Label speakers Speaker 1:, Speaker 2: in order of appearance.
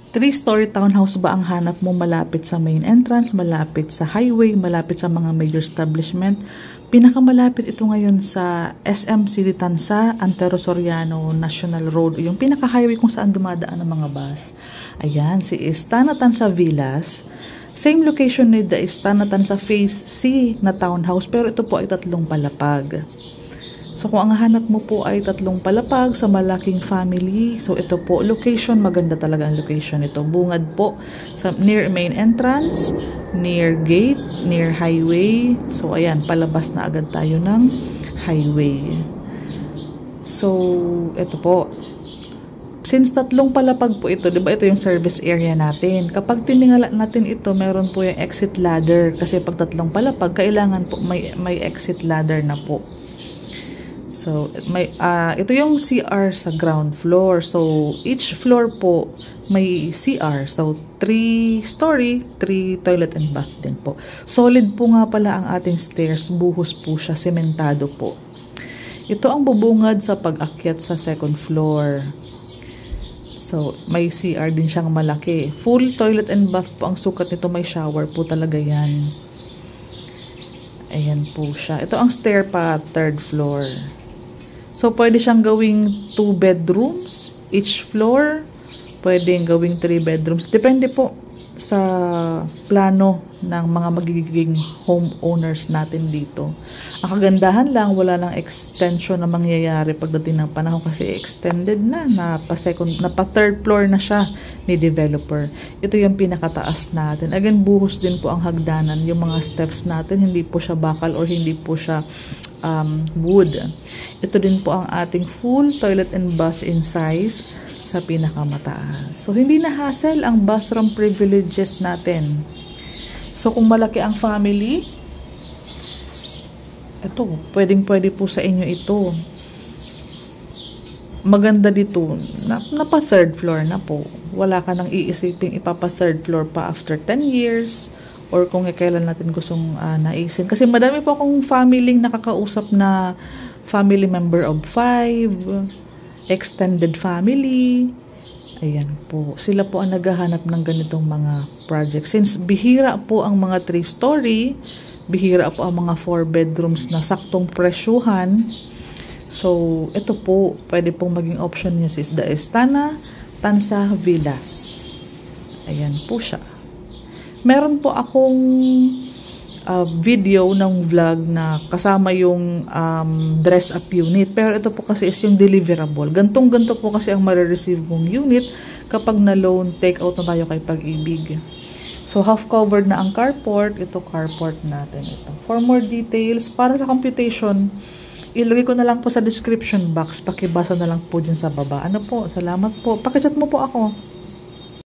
Speaker 1: Three-story townhouse ba ang hanap mo malapit sa main entrance, malapit sa highway, malapit sa mga major establishment? Pinakamalapit ito ngayon sa SM City Tansa, Antero Soriano National Road, yung pinaka-highway kung saan dumadaan ang mga bus. Ayan, si Istana Tansa Villas. Same location ni the Istana Tansa Phase C na townhouse, pero ito po ay 3 palapag. So kung ang hanap mo po ay 3 palapag sa malaking family, so ito po, location, maganda talaga ang location ito. Bungad po sa near main entrance, near gate, near highway. So ayan, palabas na agad tayo ng highway. So ito po, since 3 palapag po ito, di ba ito yung service area natin. Kapag tiningala natin ito, meron po yung exit ladder. Kasi pag 3 palapag, kailangan po may exit ladder na po. So, ito yung CR sa ground floor. So, each floor po may CR. So, 3-story, 3 toilet and bath din po. Solid po nga pala ang ating stairs. Buhos po siya, sementado po. Ito ang bubungad sa pag-akyat sa second floor. So, may CR din siyang malaki. Full toilet and bath po ang sukat nito. May shower po talaga yan. Ayan po siya. Ito ang stair pa, 3rd floor. So, pwede siyang gawing 2 bedrooms each floor. Pwede gawing 3 bedrooms. Depende po sa plano ng mga magiging homeowners natin dito. Ang kagandahan lang, wala lang extension na mangyayari pagdating ng panahon kasi extended na pa 3rd floor na siya ni developer. Ito yung pinakataas natin. Again, buhos din po ang hagdanan. Yung mga steps natin, hindi po siya bakal or hindi po siya wood. Ito din po ang ating full toilet and bath in size sa pinakamataas. So, hindi na hassle ang bathroom privileges natin. So, kung malaki ang family, ito, pwedeng-pwede po sa inyo ito. Maganda dito, napa 3rd floor na po. Wala ka nang iisiping ipapa 3rd floor pa after 10 years or kung kailan natin gustong naisin. Kasi madami po akong family nakakausap na family member of 5, extended family. Ayan po. Sila po ang naghahanap ng ganitong mga projects. Since bihira po ang mga 3-story, bihira po ang mga 4 bedrooms na saktong presyuhan. So, ito po, pwede pong maging option nyo sis the Istana Tansa Villas. Ayan po siya. Meron po akong video ng vlog na kasama yung dress up unit. Pero ito po kasi is yung deliverable. Gantong-ganto po kasi ang marireceive mong unit kapag na-loan take out na tayo kay Pag-ibig. So, half covered na ang carport. Ito carport natin. Ito. For more details, para sa computation, ilagay ko na lang po sa description box. Pakibasa na lang po dyan sa baba. Ano po? Salamat po. Pakichat mo po ako.